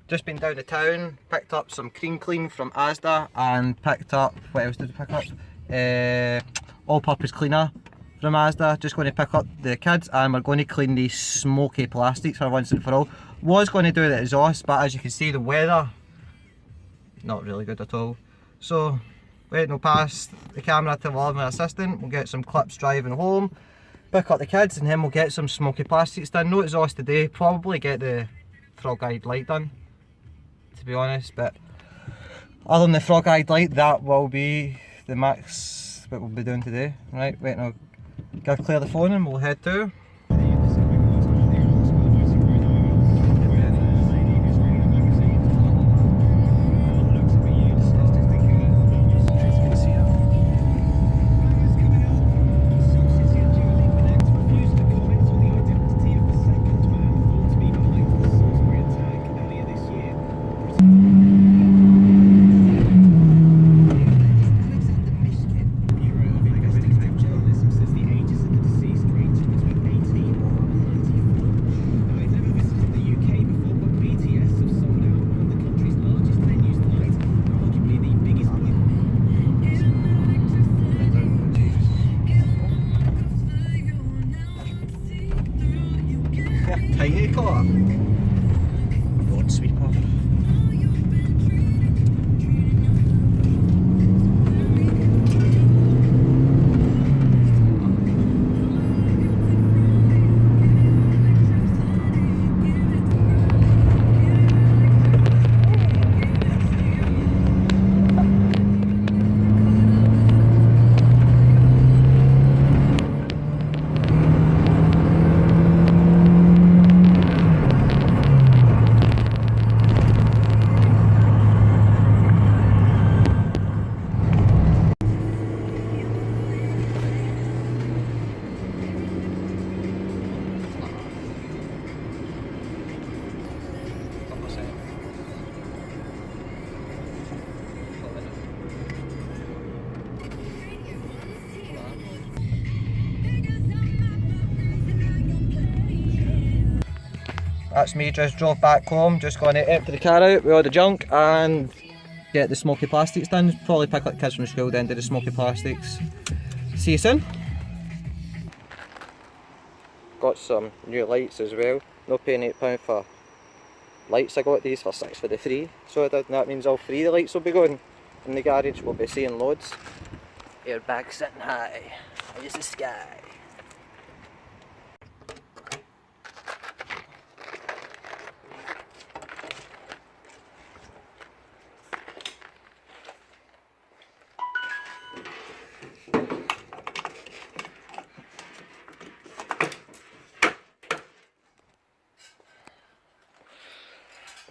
Just been down to town, picked up some Cream Clean from Asda and picked up, what else did I pick up? All-purpose cleaner from Asda. Just going to pick up the kids and we're going to clean these smoky plastics for once and for all. Was going to do the exhaust, but as you can see the weather, not really good at all. So, waiting to pass the camera to my assistant, we'll get some clips driving home, pick up the kids and then we'll get some smoky plastics done. No exhaust today, probably get the frog-eyed light done, to be honest, but other than the frog-eyed light, that will be the max what we'll be doing today. Right, wait, I'll give Claire the phone and we'll head to. Tiny car. Road sweeper. That's me, just drove back home, just going to empty the car out with all the junk and get the smoky plastics done. Probably pick up the kids from school, then do the smoky plastics. See you soon. Got some new lights as well. No paying £8 for lights. I got these for 6 for the free. So that means all 3 the lights will be going. In the garage we'll be seeing loads. Airbag sitting high, raise the sky.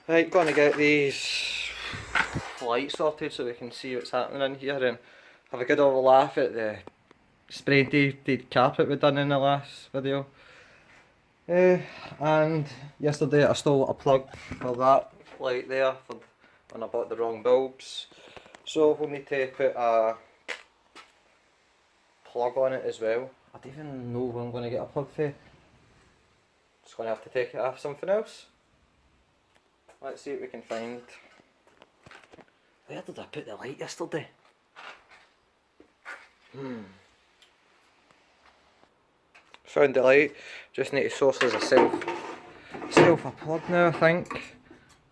Right, gonna get these lights sorted so we can see what's happening in here and have a good old laugh at the spray painted carpet we done in the last video. And yesterday I stole a plug for that light there when I bought the wrong bulbs. So we'll need to put a plug on it as well. I don't even know where I'm going to get a plug for. Just going to have to take it off something else. Let's see what we can find. Where did I put the light yesterday? Found the light. Just need to source as a self a plug now, I think.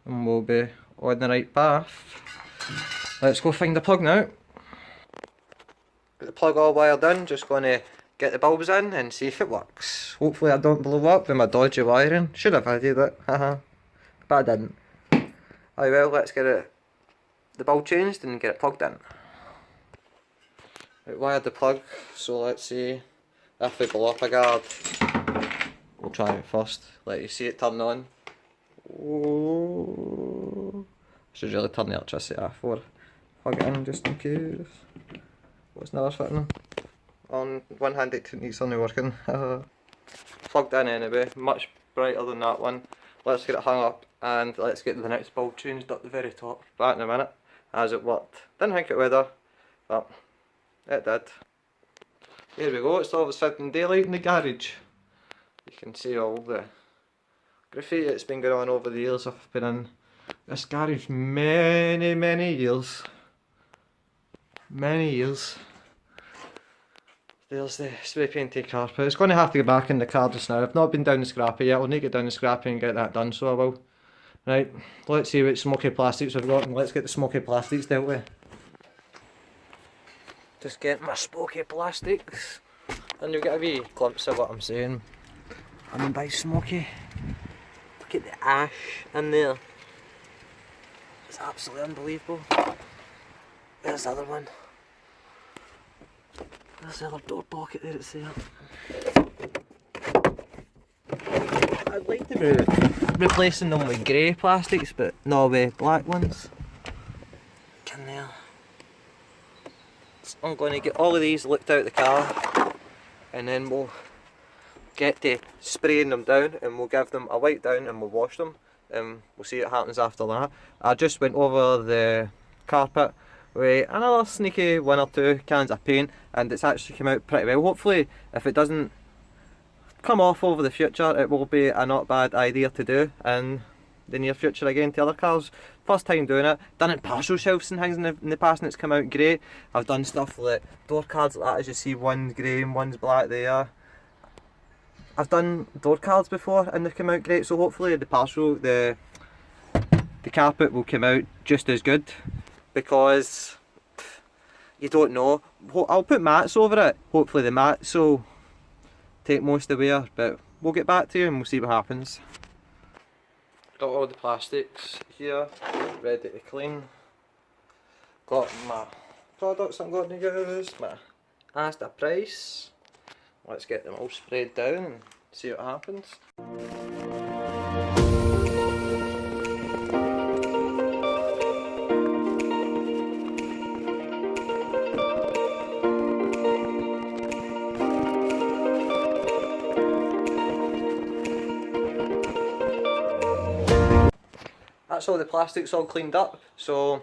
And we'll be on the right path. Let's go find the plug now. Got the plug all wired in, just going to get the bulbs in and see if it works. Hopefully I don't blow up with my dodgy wiring. Should have added it, haha. But I didn't. Oh well, let's get the bulb changed and get it plugged in. Right, wired the plug, so let's see if we blow up a guard. We'll try it first, let you see it turn on. Oh, should really turn the electricity off or plug it in just in case. What's never fitting? On one hand it needs only working. Plugged in anyway, much brighter than that one. Let's get it hung up and let's get the next bulb changed up the very top. Back in a minute, as it worked. Didn't think it would have, but it did. There we go, it's all sitting daylight in the garage. You can see all the graffiti that's been going on over the years. I've been in this garage many years. Many years. There's the spray painted carpet. It's going to have to get back in the car just now. I've not been down the scrappy yet. I'll need to get down the scrappy and get that done, so I will. Right, let's see what smoky plastics we've got and let's get the smoky plastics dealt with. Just get my smoky plastics and you'll get a wee glimpse of what I'm saying. I mean by smoky. Look at the ash in there. It's absolutely unbelievable. There's the other one. There's the other door pocket there, it's there. I'd like to be replacing them with grey plastics, but no, with black ones. Can there. So I'm going to get all of these looked out of the car and then we'll get to spraying them down and we'll give them a wipe down and we'll wash them and we'll see what happens after that. I just went over the carpet with another sneaky 1 or 2 cans of paint and it's actually come out pretty well. Hopefully if it doesn't come off over the future it will be a not bad idea to do in the near future again to other cars. First time doing it. Done it partial shelves and things in the past and it's come out great. I've done stuff like door cards like that, as you see, one's grey and one's black there. I've done door cards before and they've come out great, so hopefully the carpet will come out just as good, because you don't know. I'll put mats over it, hopefully the mats will take most of the wear, but we'll get back to you and we'll see what happens. Got all the plastics here, ready to clean. Got my products I'm going to use, my Asda price. Let's get them all sprayed down and see what happens. That's all the plastics all cleaned up, so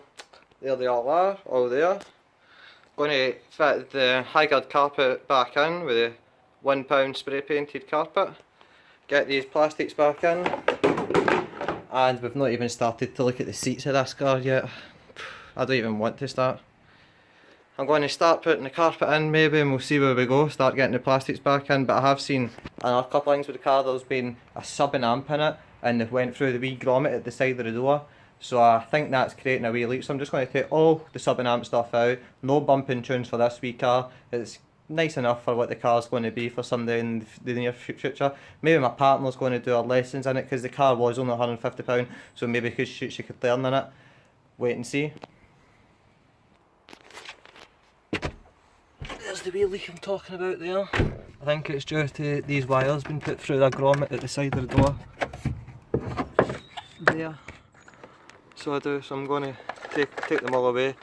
there they all are, all there. Going to fit the High-Guard carpet back in with the £1 spray painted carpet. Get these plastics back in, and we've not even started to look at the seats of this car yet. I don't even want to start. I'm going to start putting the carpet in maybe and we'll see where we go, start getting the plastics back in, but I have seen another couple of things with the car. There's been a sub-an amp in it and they've went through the wee grommet at the side of the door, so I think that's creating a wee leak, so I'm just going to take all the sub-an amp stuff out. No bumping tunes for this wee car. It's nice enough for what the car's going to be for someday in the near future. Maybe my partner's going to do her lessons in it because the car was only £150, so maybe she could learn in it. Wait and see. There's the wee leak I'm talking about there. I think it's due to these wires being put through the grommet at the side of the door. There. So I'm going to take them all away.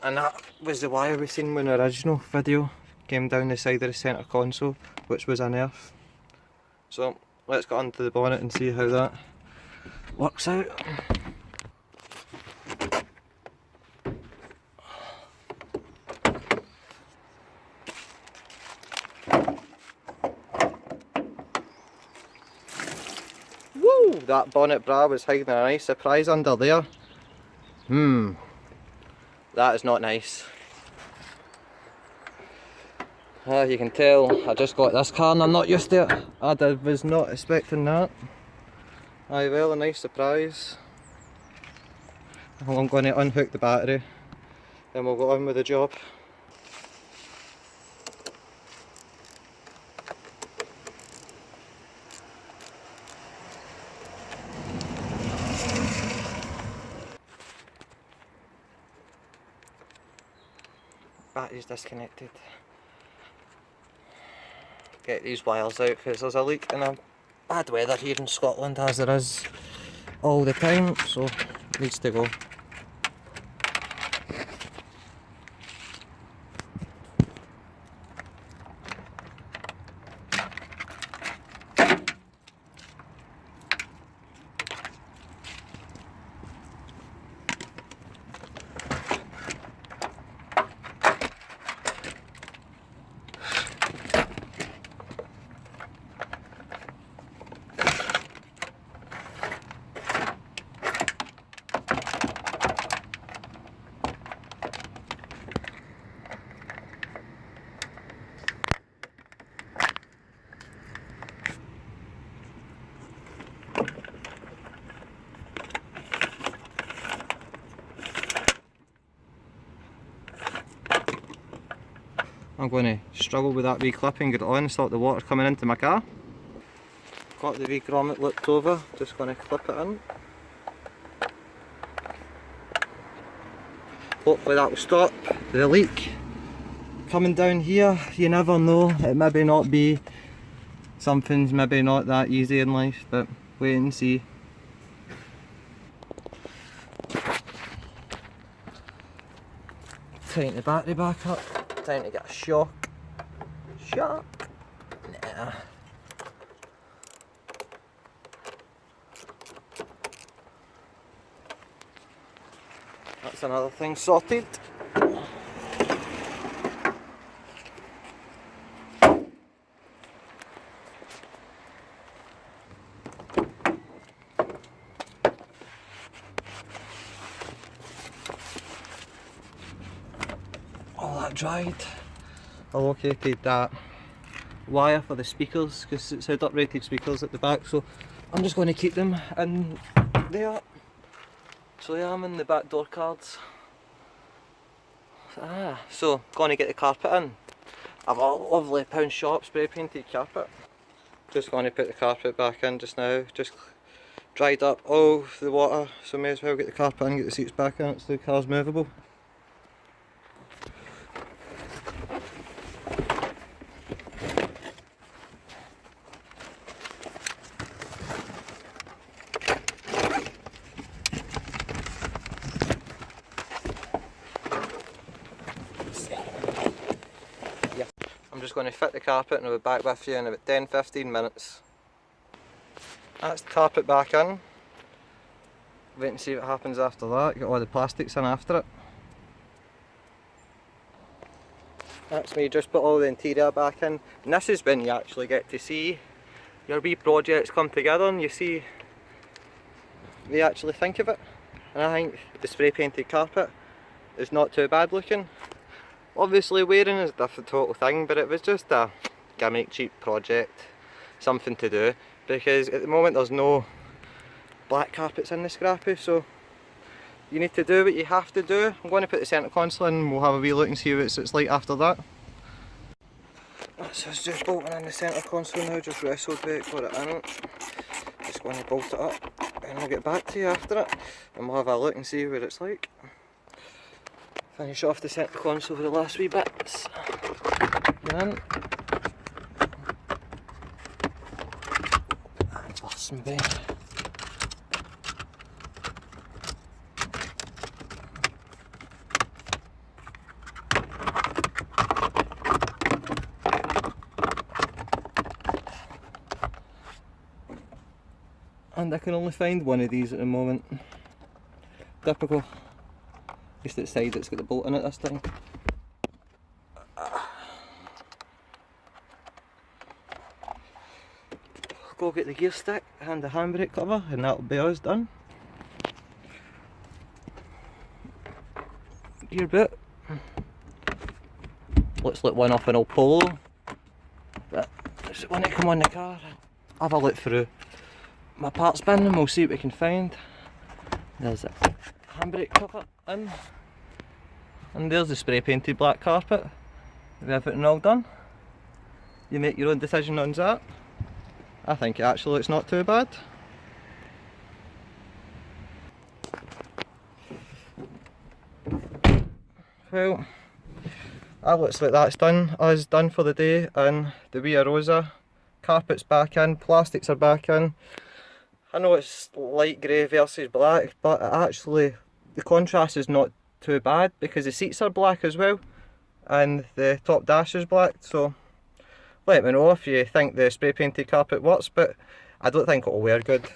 And that was the wire we seen in the original video. Came down the side of the centre console, which was an earth. So let's get onto the bonnet and see how that works out. Woo! That bonnet bra was hiding a nice surprise under there. That is not nice. You can tell I just got this car and I'm not used to it. I was not expecting that. Aye, well, a nice surprise. I'm going to unhook the battery and we'll go on with the job. Battery's disconnected. Get these wires out because there's a leak in a bad weather here in Scotland, as there is all the time, so it needs to go. I'm going to struggle with that wee clip and get it on and stop the water coming into my car. Got the wee grommet looked over, just going to clip it in. Hopefully that will stop the leak coming down here. You never know, it maybe not be, something's maybe not that easy in life, but wait and see. Tighten the battery back up, time to get a shock. Shock? Nah. That's another thing sorted. All that dried. I located that wire for the speakers because it's had uprated speakers at the back, so I'm just going to keep them in there. So yeah, I'm in the back door cards. So going to get the carpet in. I've a lovely pound shop spray painted carpet. Just going to put the carpet back in just now. Just dried up all the water, so may as well get the carpet in, get the seats back in, so the car's movable. I'm just going to fit the carpet and I'll be back with you in about 10-15 minutes. That's the carpet back in. Wait and see what happens after that. Get all the plastics in after it. That's me just put all the interior back in. And this is when you actually get to see your wee projects come together and you see they actually think of it. And I think the spray painted carpet is not too bad looking. Obviously wearing is a different total thing, but it was just a gimmick cheap project, something to do, because at the moment there's no black carpets in the Scrappy, so you need to do what you have to do. I'm going to put the centre console in and we'll have a wee look and see what it's like after that. So it's just bolting in the centre console now, just wrestled with it, got it in. Just going to bolt it up and I'll get back to you after it and we'll have a look and see what it's like. Finish off the centre console for the last wee bits. Then busting bay. And I can only find one of these at the moment. Typical. Just at the side it's got the bolt in it this time. Go get the gear stick and the handbrake cover and that'll be us done. Gear boot. Looks like one off an old Polo. But just when it come on the car, have a look through my parts bin and we'll see what we can find. There's a handbrake cover in. And there's the spray painted black carpet. With everything all done. You make your own decision on that. I think it actually looks not too bad. Well, that looks like that's done. Us done for the day, and the Via Rosa carpet's back in, plastics are back in. I know it's light grey versus black, but actually the contrast is not too bad because the seats are black as well and the top dash is black, so let me know if you think the spray painted carpet works, but I don't think it'll wear good,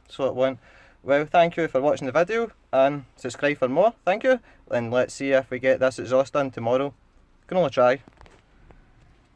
so it won't. Well, thank you for watching the video and subscribe for more, thank you, and let's see if we get this exhaust done tomorrow. Can only try.